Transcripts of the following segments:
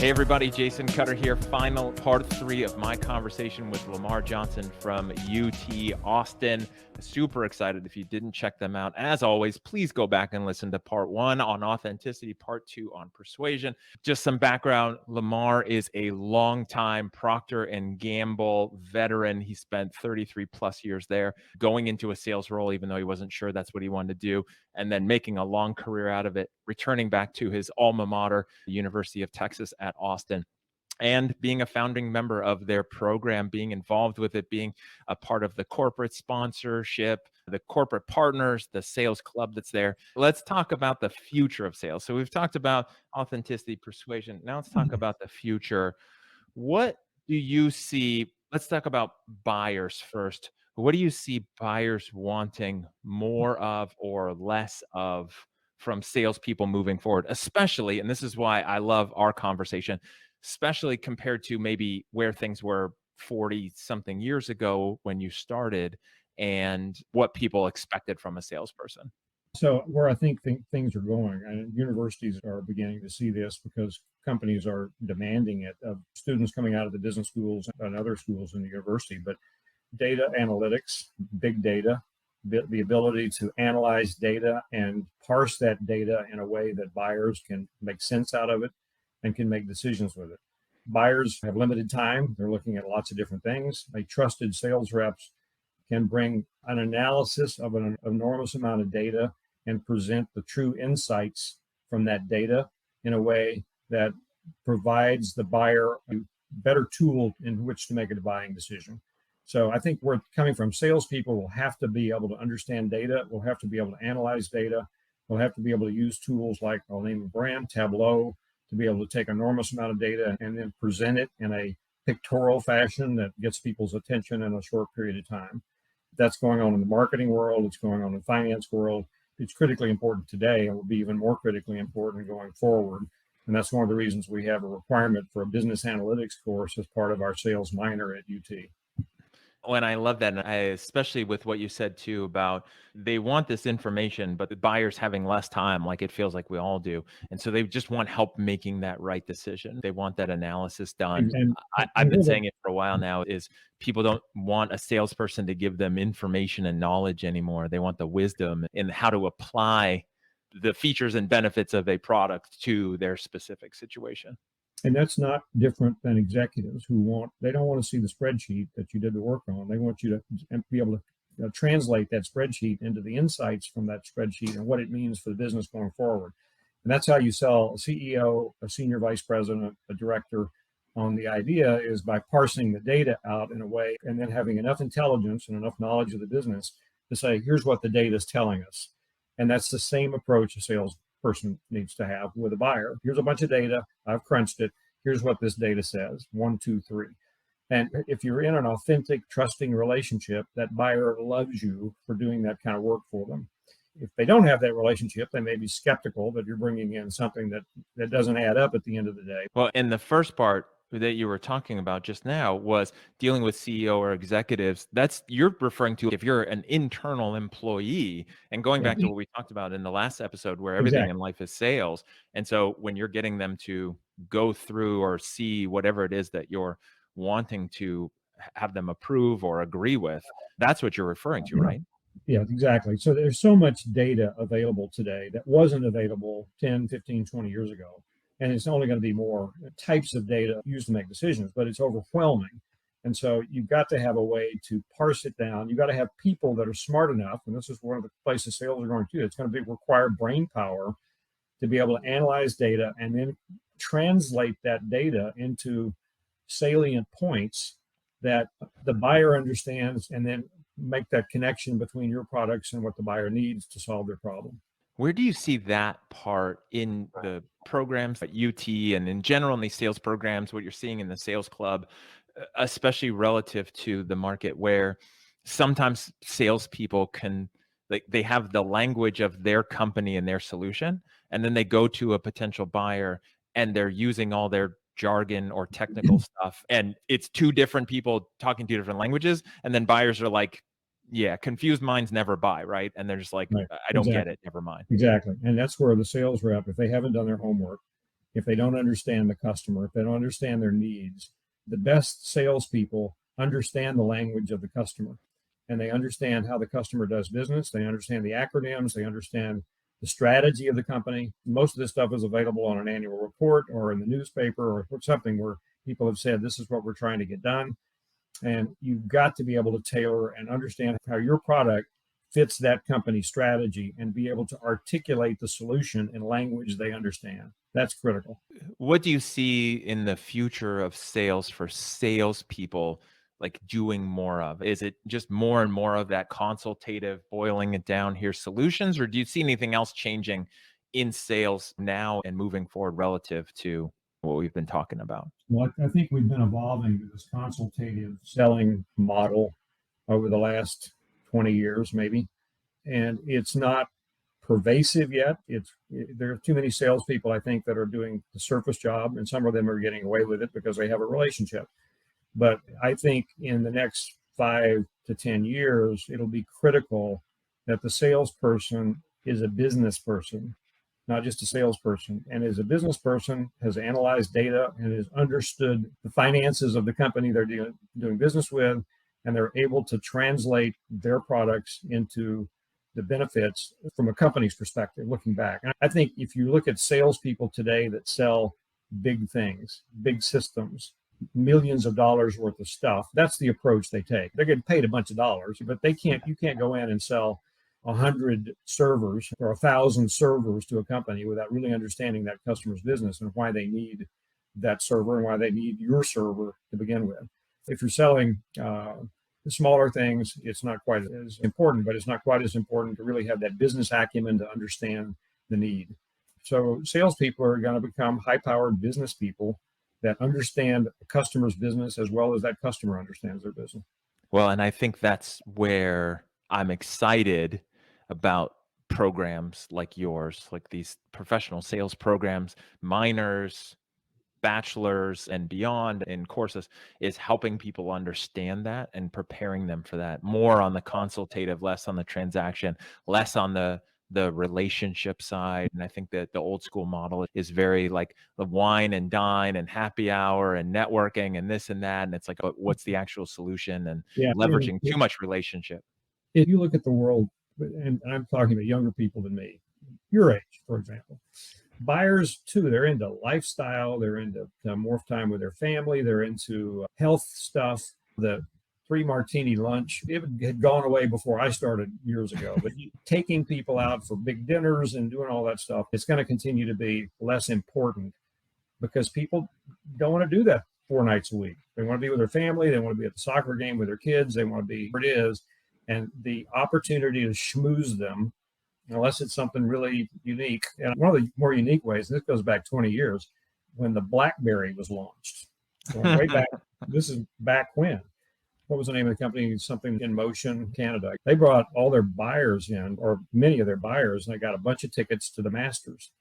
Hey everybody, Jason Cutter here. Final part 3 of my conversation with Lamar Johnson from UT Austin. Super excited. If you didn't check them out, as always, please go back and listen to part 1 on authenticity, part 2 on persuasion. Just some background. Lamar is a longtime Proctor and Gamble veteran. He spent 33 plus years there, going into a sales role, even though he wasn't sure that's what he wanted to do, and then making a long career out of it, returning back to his alma mater, the University of Texas at Austin, and being a founding member of their program, being involved with it, being a part of the corporate sponsorship, the corporate partners, the sales club that's there. Let's talk about the future of sales. So we've talked about authenticity, persuasion. Now let's talk about the future. What do you see? Let's talk about buyers first. What do you see buyers wanting more of or less of from salespeople moving forward, especially, and this is why I love our conversation, especially compared to maybe where things were 40 something years ago when you started and what people expected from a salesperson? So where I think things are going, and universities are beginning to see this because companies are demanding it of students coming out of the business schools and other schools in the university, but data analytics, big data, the ability to analyze data and parse that data in a way that buyers can make sense out of it and can make decisions with it. Buyers have limited time. They're looking at lots of different things. A trusted sales reps can bring an analysis of an enormous amount of data and present the true insights from that data in a way that provides the buyer a better tool in which to make a buying decision. So I think we're coming from salespeople will have to be able to understand data. We'll have to be able to analyze data. We'll have to be able to use tools like, I'll name a brand, Tableau, to be able to take an enormous amount of data and then present it in a pictorial fashion that gets people's attention in a short period of time. That's going on in the marketing world. It's going on in the finance world. It's critically important today and will be even more critically important going forward. And that's one of the reasons we have a requirement for a business analytics course as part of our sales minor at UT. Oh, and I love that. And especially with what you said too about they want this information, but the buyers having less time, like it feels like we all do. And so they just want help making that right decision. They want that analysis done. I've been saying it for a while now is people don't want a salesperson to give them information and knowledge anymore. They want the wisdom in how to apply the features and benefits of a product to their specific situation. And that's not different than executives they don't want to see the spreadsheet that you did the work on. They want you to be able to translate that spreadsheet into the insights from that spreadsheet and what it means for the business going forward. And that's how you sell a CEO, a senior vice president, a director on the idea is by parsing the data out in a way and then having enough intelligence and enough knowledge of the business to say, here's what the data is telling us. And that's the same approach a salesperson needs to have with a buyer. Here's a bunch of data. I've crunched it. Here's what this data says. 1, 2, 3. And if you're in an authentic, trusting relationship, that buyer loves you for doing that kind of work for them. If they don't have that relationship, they may be skeptical that you're bringing in something that doesn't add up at the end of the day. Well, in the first part that you were talking about just now was dealing with CEO or executives. That's you're referring to if you're an internal employee and going back to what we talked about in the last episode where everything in life is sales. And so when you're getting them to go through or see whatever it is that you're wanting to have them approve or agree with, that's what you're referring to, right? Yeah, exactly. So there's so much data available today that wasn't available 10, 15, 20 years ago. And it's only going to be more types of data used to make decisions, but it's overwhelming. And so you've got to have a way to parse it down. You've got to have people that are smart enough, and this is one of the places sales are going to. It's going to require brain power to be able to analyze data and then translate that data into salient points that the buyer understands and then make that connection between your products and what the buyer needs to solve their problem. Where do you see that part in the programs at UT and in general in these sales programs, what you're seeing in the sales club, especially relative to the market where sometimes salespeople can, like they have the language of their company and their solution, and then they go to a potential buyer and they're using all their jargon or technical stuff, and it's two different people talking two different languages, and then buyers are like, yeah, confused minds never buy, right? And they're just like, Right. I don't get it, never mind. Exactly. And that's where the sales rep, if they haven't done their homework, if they don't understand the customer, if they don't understand their needs. The best salespeople understand the language of the customer, and they understand how the customer does business. They understand the acronyms. They understand the strategy of the company. Most of this stuff is available on an annual report or in the newspaper or something where people have said, this is what we're trying to get done. And you've got to be able to tailor and understand how your product fits that company strategy and be able to articulate the solution in language they understand. That's critical. What do you see in the future of sales for salespeople, like doing more of? Is it just more and more of that consultative, boiling it down, here solutions, or do you see anything else changing in sales now and moving forward relative to what we've been talking about? Well, I think we've been evolving to this consultative selling model over the last 20 years, maybe. And it's not pervasive yet. There are too many salespeople, I think, that are doing the surface job, and some of them are getting away with it because they have a relationship. But I think in the next 5 to 10 years, it'll be critical that the salesperson is a business person, not just a salesperson. And as a business person, has analyzed data and has understood the finances of the company they're doing business with, and they're able to translate their products into the benefits from a company's perspective, looking back. And I think if you look at salespeople today that sell big things, big systems, millions of dollars worth of stuff, that's the approach they take. They're getting paid a bunch of dollars, but you can't go in and sell 100 servers or 1,000 servers to a company without really understanding that customer's business and why they need that server and why they need your server to begin with. If you're selling the smaller things, it's not quite as important, but it's not quite as important to really have that business acumen to understand the need. So salespeople are going to become high-powered business people that understand the customer's business as well as that customer understands their business. Well, and I think that's where I'm excited about programs like yours, like these professional sales programs, minors, bachelors and beyond in courses, is helping people understand that and preparing them for that. More on the consultative, less on the transaction, less on the relationship side. And I think that the old school model is very like the wine and dine and happy hour and networking and this and that. And it's like, what's the actual solution, and leveraging too much relationship. If you look at the world, and I'm talking about younger people than me, your age, for example, buyers too, they're into lifestyle, they're into more time with their family, they're into health stuff. The 3 martini lunch, it had gone away before I started years ago, but taking people out for big dinners and doing all that stuff, it's going to continue to be less important because people don't want to do that 4 nights a week. They want to be with their family, they want to be at the soccer game with their kids, they want to be where it is, and the opportunity to schmooze them, unless it's something really unique. And one of the more unique ways, and this goes back 20 years, when the BlackBerry was launched. Going way back, this is back when. What was the name of the company? Something In Motion, Canada. They brought all their buyers in, or many of their buyers, and they got a bunch of tickets to the Masters.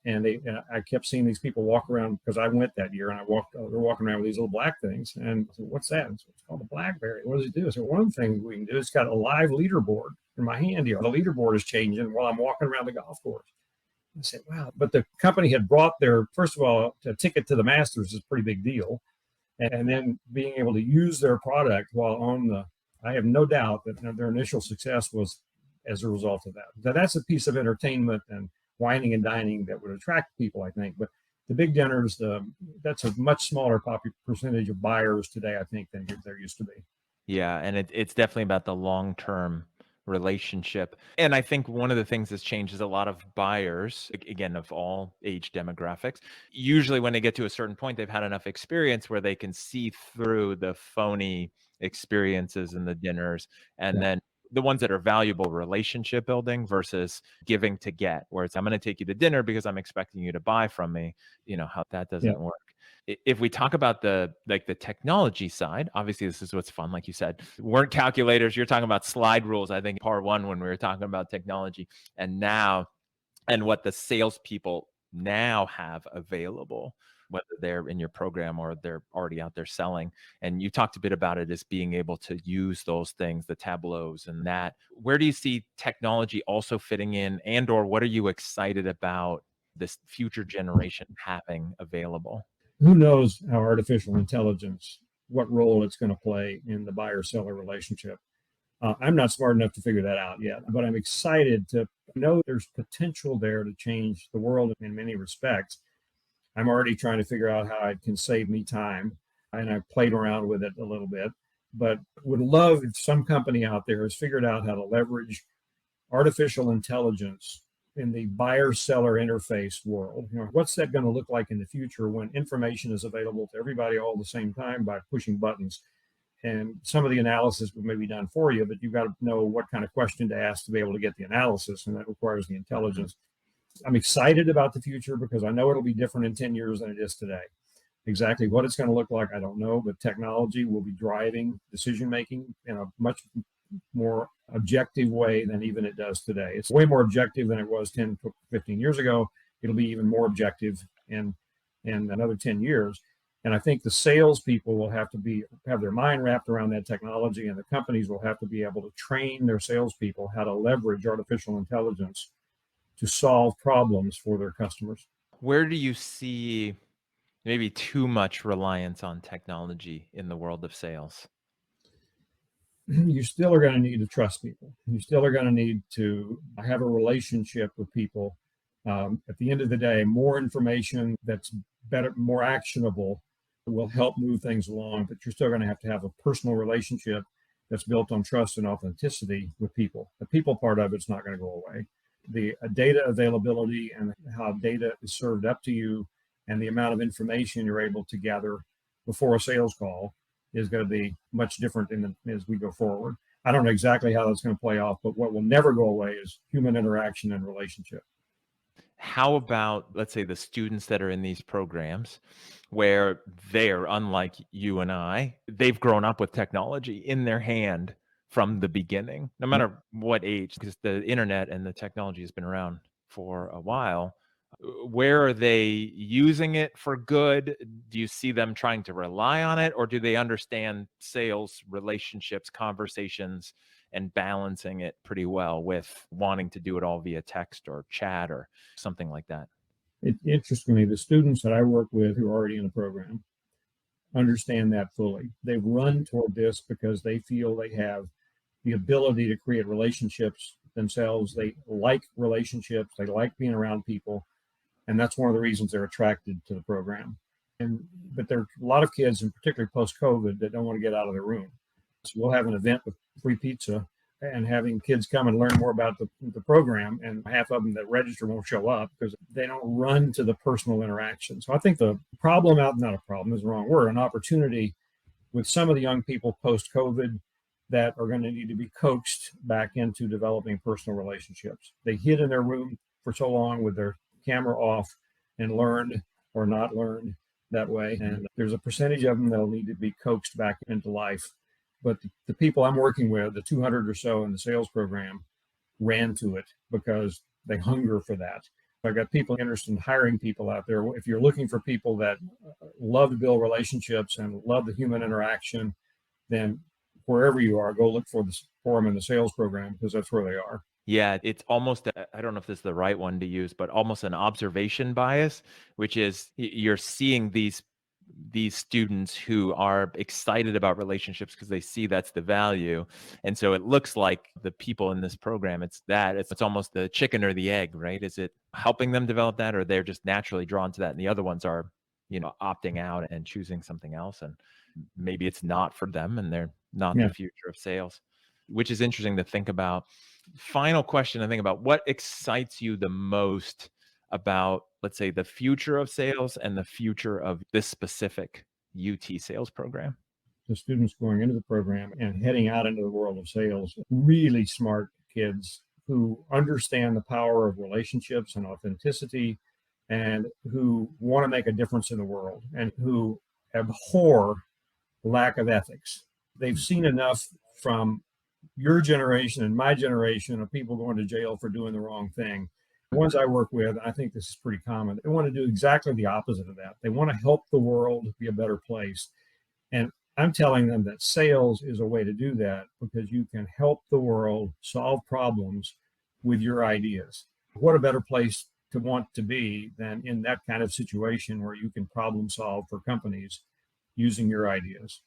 And I kept seeing these people walk around, because I went that year, and they're walking around with these little black things. And I said, what's that? And so it's called the BlackBerry. What does it do? I said, one of the things we can do, it's got a live leaderboard in my hand here. The leaderboard is changing while I'm walking around the golf course. I said, wow. But the company had brought first of all, a ticket to the Masters is a pretty big deal. And then being able to use their product while I have no doubt that their initial success was as a result of that. Now, that's a piece of entertainment and wining and dining that would attract people, I think. But the big dinners, that's a much smaller percentage of buyers today, I think, than there used to be. Yeah, and it's definitely about the long-term relationship. And I think one of the things that's changed is a lot of buyers, again, of all age demographics, usually when they get to a certain point, they've had enough experience where they can see through the phony experiences in the dinners, and then the ones that are valuable relationship building versus giving to get, where it's, I'm going to take you to dinner because I'm expecting you to buy from me, how that doesn't work. If we talk about the technology side, obviously this is what's fun. Like you said, weren't calculators. You're talking about slide rules, I think, part 1 when we were talking about technology, and what the salespeople now have available, whether they're in your program or they're already out there selling. And you talked a bit about it as being able to use those things, the Tableaus and that. Where do you see technology also fitting in, and or what are you excited about this future generation having available? Who knows how artificial intelligence, what role it's going to play in the buyer-seller relationship. I'm not smart enough to figure that out yet, but I'm excited to know there's potential there to change the world in many respects. I'm already trying to figure out how it can save me time, and I've played around with it a little bit, but would love if some company out there has figured out how to leverage artificial intelligence in the buyer-seller interface world. What's that going to look like in the future when information is available to everybody all at the same time by pushing buttons? And some of the analysis may be done for you, but you've got to know what kind of question to ask to be able to get the analysis, and that requires the intelligence. I'm excited about the future because I know it'll be different in 10 years than it is today. Exactly what it's going to look like, I don't know, but technology will be driving decision-making in a much more objective way than even it does today. It's way more objective than it was 10, 15 years ago. It'll be even more objective in another 10 years. And I think the salespeople will have their mind wrapped around that technology, and the companies will have to be able to train their salespeople how to leverage artificial intelligence to solve problems for their customers. Where do you see maybe too much reliance on technology in the world of sales? You still are going to need to trust people. You still are going to need to have a relationship with people. At the end of the day, more information that's better, more actionable, will help move things along, but you're still going to have a personal relationship that's built on trust and authenticity with people. The people part of it's not going to go away. The data availability and how data is served up to you and the amount of information you're able to gather before a sales call is going to be much different as we go forward. I don't know exactly how that's going to play off, but what will never go away is human interaction and relationship. How about, let's say, the students that are in these programs where they're unlike you and I, they've grown up with technology in their hand from the beginning, no matter what age, because the internet and the technology has been around for a while. Where are they using it for good? Do you see them trying to rely on it, or do they understand sales, relationships, conversations, and balancing it pretty well with wanting to do it all via text or chat or something like that? It interests me, the students that I work with who are already in the program understand that fully. They've run toward this because they feel they have the ability to create relationships themselves. They like relationships. They like being around people. And that's one of the reasons they're attracted to the program. But there are a lot of kids, and particularly post-COVID, that don't want to get out of their room. So we'll have an event with free pizza and having kids come and learn more about the program, and half of them that register won't show up because they don't run to the personal interaction. So I think the problem not a problem is the wrong word, an opportunity with some of the young people post-COVID that are going to need to be coaxed back into developing personal relationships. They hid in their room for so long with their camera off and learned or not learned that way. And there's a percentage of them that'll need to be coaxed back into life. But the people I'm working with, the 200 or so in the sales program, ran to it because they hunger for that. I've got people interested in hiring people out there. If you're looking for people that love to build relationships and love the human interaction, then wherever you are, go look for them in the sales program, because that's where they are. Yeah, it's almost, I don't know if this is the right one to use, but almost an observation bias, which is you're seeing these students who are excited about relationships because they see that's the value. And so it looks like the people in this program, it's almost the chicken or the egg, right? Is it helping them develop that, or they're just naturally drawn to that? And the other ones are, opting out and choosing something else. And maybe it's not for them and they're not the future of sales, which is interesting to think about. Final question, I think, about what excites you the most about, let's say, the future of sales and the future of this specific UT sales program? The students going into the program and heading out into the world of sales, really smart kids who understand the power of relationships and authenticity, and who want to make a difference in the world, and who abhor lack of ethics. They've seen enough from your generation and my generation of people going to jail for doing the wrong thing. The ones I work with, I think this is pretty common, they want to do exactly the opposite of that. They want to help the world be a better place. And I'm telling them that sales is a way to do that, because you can help the world solve problems with your ideas. What a better place to want to be than in that kind of situation where you can problem solve for companies using your ideas.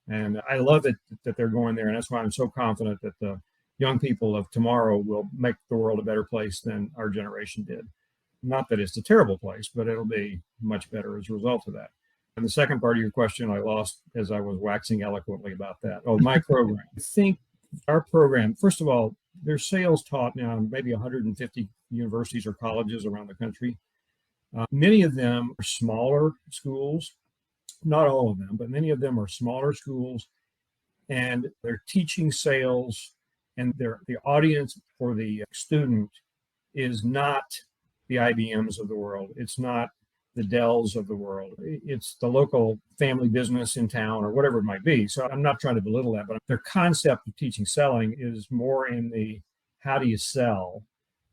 And I love it that they're going there. And that's why I'm so confident that the young people of tomorrow will make the world a better place than our generation did. Not that it's a terrible place, but it'll be much better as a result of that. And the second part of your question, I lost as I was waxing eloquently about that. Oh, my program. I think our program, first of all, there's sales taught now in maybe 150 universities or colleges around the country. Many of them are smaller schools, not all of them, but many of them are smaller schools, and they're teaching sales, and the audience for the student is not the IBMs of the world. It's not the Dells of the world. It's the local family business in town or whatever it might be. So I'm not trying to belittle that, but their concept of teaching selling is more in the how do you sell?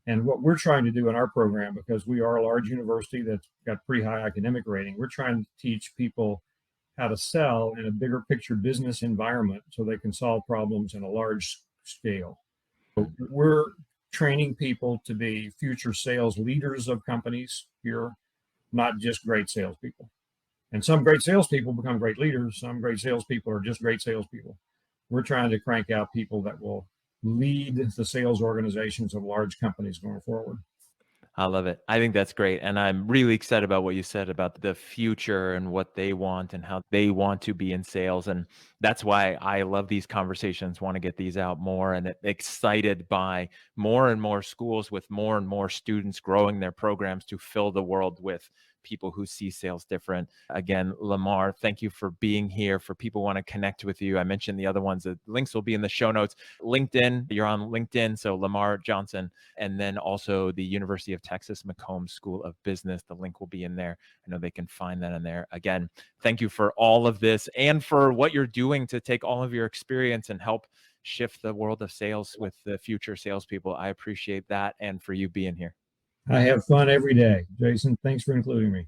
And what we're trying to do in our program, because we are a large university that's got pretty high academic rating, we're trying to teach people how to sell in a bigger picture business environment so they can solve problems in a large scale. So we're training people to be future sales leaders of companies here, not just great salespeople. And some great salespeople become great leaders. Some great salespeople are just great salespeople. We're trying to crank out people that will lead the sales organizations of large companies going forward. I love it. I think that's great. And I'm really excited about what you said about the future and what they want and how they want to be in sales. And that's why I love these conversations, want to get these out more, and excited by more and more schools with more and more students growing their programs to fill the world with people who see sales different. Again, Lamar, thank you for being here. For people who want to connect with you, I mentioned the other ones. The links will be in the show notes. LinkedIn, you're on LinkedIn, so Lamar Johnson, and then also the University of Texas McCombs School of Business. The link will be in there. I know they can find that in there. Again, thank you for all of this and for what you're doing to take all of your experience and help shift the world of sales with the future salespeople. I appreciate that, and for you being here. I have fun every day. Jason, thanks for including me.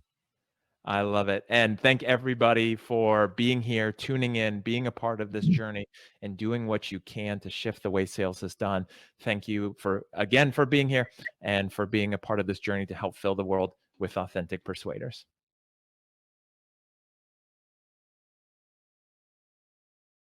I love it. And thank everybody for being here, tuning in, being a part of this journey, and doing what you can to shift the way sales is done. Thank you for being here and for being a part of this journey to help fill the world with authentic persuaders.